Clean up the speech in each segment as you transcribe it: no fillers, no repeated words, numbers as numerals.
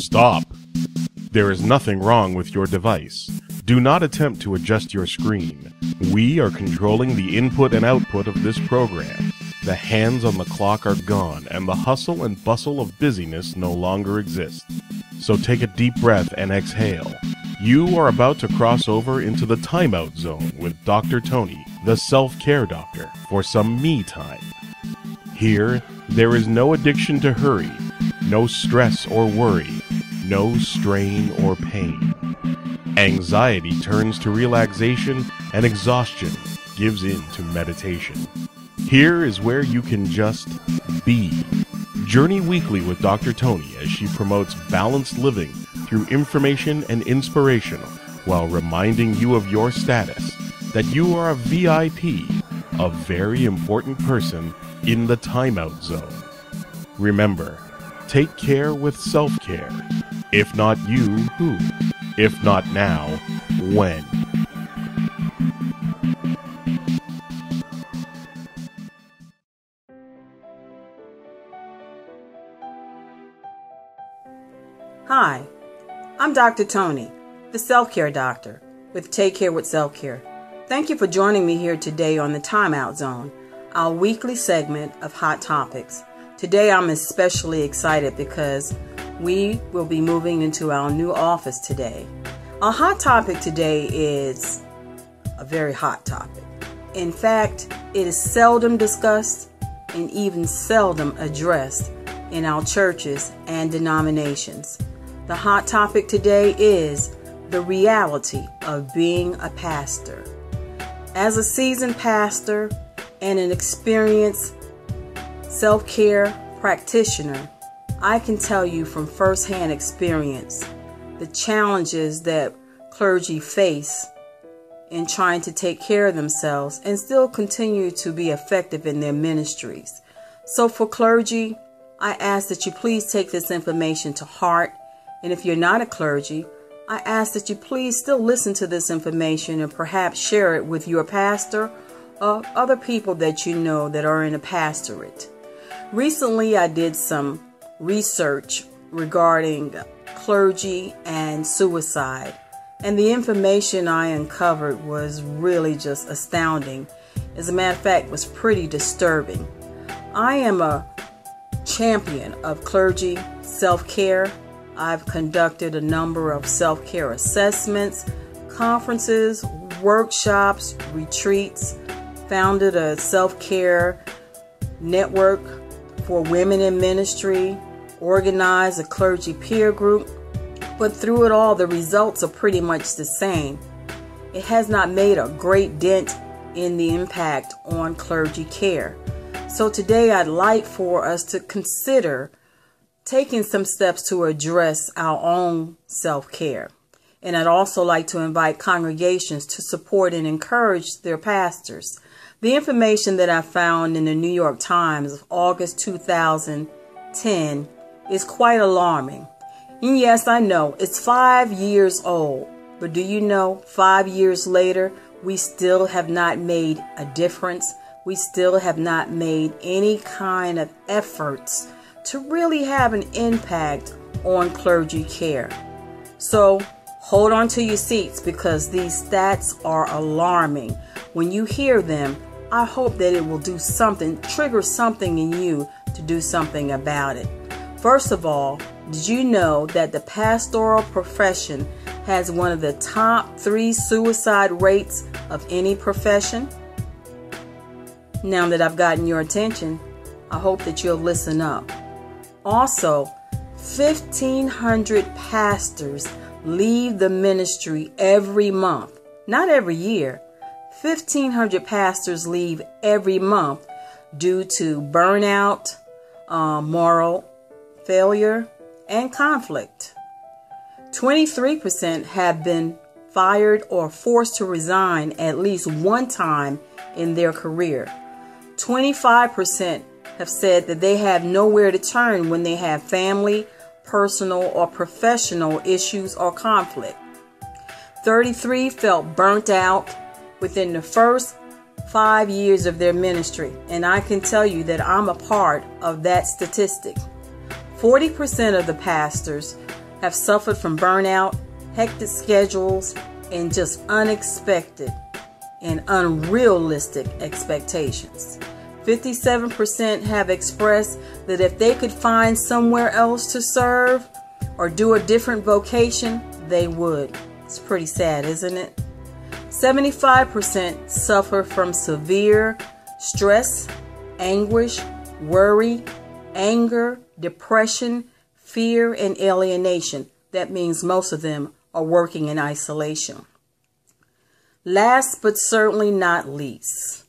Stop! There is nothing wrong with your device. Do not attempt to adjust your screen. We are controlling the input and output of this program. The hands on the clock are gone, and the hustle and bustle of busyness no longer exists. So take a deep breath and exhale. You are about to cross over into the timeout zone with Dr. Toni, the self-care doctor, for some me time. Here, there is no addiction to hurry, no stress or worry, no strain or pain. Anxiety turns to relaxation, and exhaustion gives in to meditation. Here is where you can just be. Journey weekly with Dr. Toni as she promotes balanced living through information and inspiration while reminding you of your status, that you are a VIP, a very important person in the timeout zone. Remember, take care with self-care. If not you, who? If not now, when? Hi, I'm Dr. Toni, the self-care doctor with Take Care with Self-Care. Thank you for joining me here today on the Timeout Zone, our weekly segment of hot topics. Today I'm especially excited because we will be moving into our new office today. Our hot topic today is a very hot topic. In fact, it is seldom discussed and even seldom addressed in our churches and denominations. The hot topic today is the reality of being a pastor. As a seasoned pastor and an experienced self-care practitioner, I can tell you from firsthand experience the challenges that clergy face in trying to take care of themselves and still continue to be effective in their ministries. So for clergy, I ask that you please take this information to heart. And if you're not a clergy, I ask that you please still listen to this information and perhaps share it with your pastor or other people that you know that are in a pastorate. Recently, I did some research regarding clergy and suicide, and the information I uncovered was really just astounding. As a matter of fact, it was pretty disturbing. I am a champion of clergy self-care. I've conducted a number of self-care assessments, conferences, workshops, retreats, founded a self-care network for women in ministry, organized a clergy peer group. But through it all, the results are pretty much the same. It has not made a great dent in the impact on clergy care. So today I'd like for us to consider taking some steps to address our own self-care. And I'd also like to invite congregations to support and encourage their pastors. The information that I found in the New York Times of August 2010 is quite alarming. And yes, I know it's 5 years old, but do you know 5 years later, we still have not made a difference. We still have not made any kind of efforts to really have an impact on clergy care. So hold on to your seats because these stats are alarming. When you hear them, I hope that it will do something, trigger something in you to do something about it. First of all, did you know that the pastoral profession has one of the top 3 suicide rates of any profession? Now that I've gotten your attention, I hope that you'll listen up. Also, 1,500 pastors leave the ministry every month. Not every year. 1,500 pastors leave every month due to burnout, moral failure, and conflict. 23% have been fired or forced to resign at least one time in their career. 25% have said that they have nowhere to turn when they have family, personal, or professional issues or conflict. 33 felt burnt out within the first 5 years of their ministry, and I can tell you that I'm a part of that statistic. 40% of the pastors have suffered from burnout, hectic schedules, and just unexpected and unrealistic expectations. 57% have expressed that if they could find somewhere else to serve or do a different vocation, they would. It's pretty sad, isn't it? 75% suffer from severe stress, anguish, worry, anger, depression, fear, and alienation. That means most of them are working in isolation. Last but certainly not least,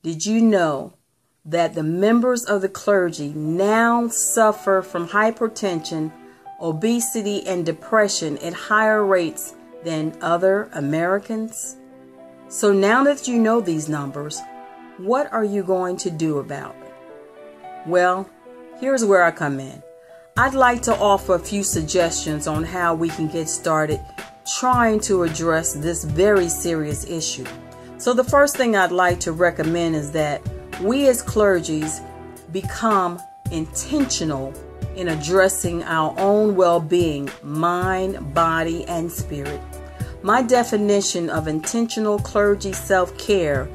did you know that the members of the clergy now suffer from hypertension, obesity, and depression at higher rates than other Americans? So now that you know these numbers, what are you going to do about it? Well, here's where I come in. I'd like to offer a few suggestions on how we can get started trying to address this very serious issue. So the first thing I'd like to recommend is that we as clergies become intentional in addressing our own well-being, mind, body, and spirit. My definition of intentional clergy self-care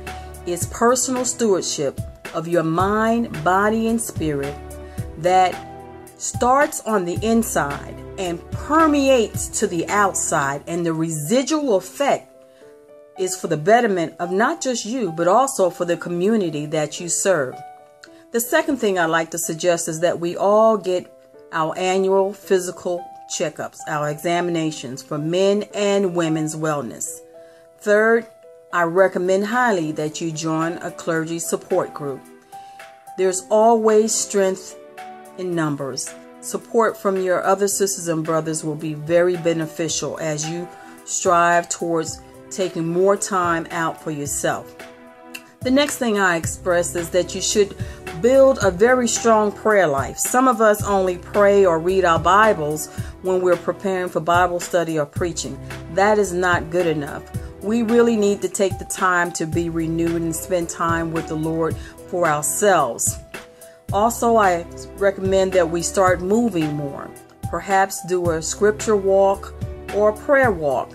is personal stewardship of your mind, body, and spirit that starts on the inside and permeates to the outside, and the residual effect is for the betterment of not just you, but also for the community that you serve. The second thing I'd like to suggest is that we all get our annual physical checkups, our examinations for men and women's wellness. Third, I recommend highly that you join a clergy support group. There's always strength in numbers. Support from your other sisters and brothers will be very beneficial as you strive towards taking more time out for yourself. The next thing I express is that you should build a very strong prayer life. Some of us only pray or read our Bibles when we're preparing for Bible study or preaching. That is not good enough. We really need to take the time to be renewed and spend time with the Lord for ourselves. Also, I recommend that we start moving more. Perhaps do a scripture walk or a prayer walk.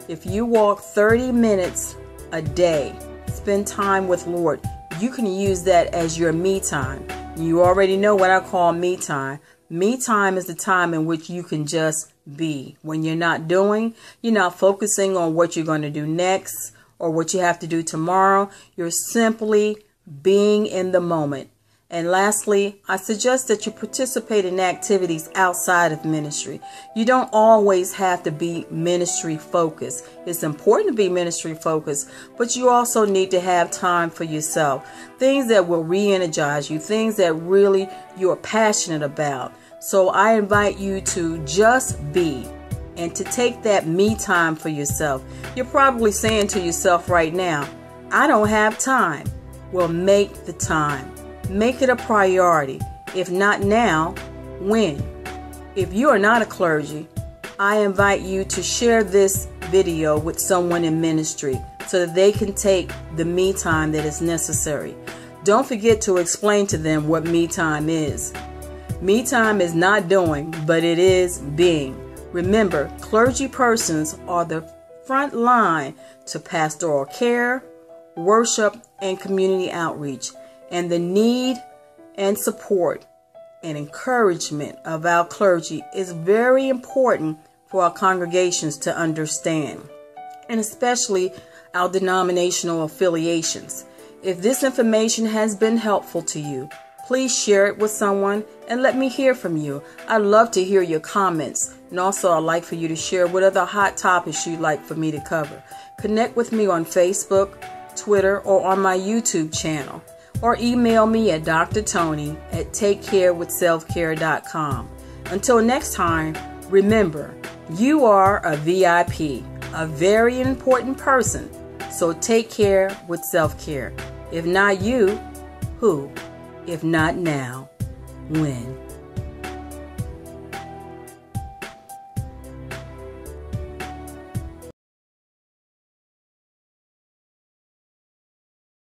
If you walk 30 minutes a day, spend time with Lord, you can use that as your me time. You already know what I call me time. Me time is the time in which you can just be. When you're not doing, you're not focusing on what you're going to do next or what you have to do tomorrow. You're simply being in the moment. And lastly, I suggest that you participate in activities outside of ministry. You don't always have to be ministry focused. It's important to be ministry focused, but you also need to have time for yourself. Things that will re-energize you, things that really you are passionate about. So I invite you to just be and to take that me time for yourself. You're probably saying to yourself right now, I don't have time. Well, make the time. Make it a priority. If not now, when? If you are not a clergy, I invite you to share this video with someone in ministry so that they can take the me time that is necessary. Don't forget to explain to them what me time is. Me time is not doing, but it is being. Remember, clergy persons are the front line to pastoral care, worship, and community outreach. And the need and support and encouragement of our clergy is very important for our congregations to understand, and especially our denominational affiliations. If this information has been helpful to you, please share it with someone and let me hear from you. I'd love to hear your comments, and also I'd like for you to share what other hot topics you'd like for me to cover. Connect with me on Facebook, Twitter, or on my YouTube channel. Or email me at drtoni@takecarewithselfcare.com. Until next time, remember, you are a VIP, a very important person. So take care with self-care. If not you, who? If not now, when?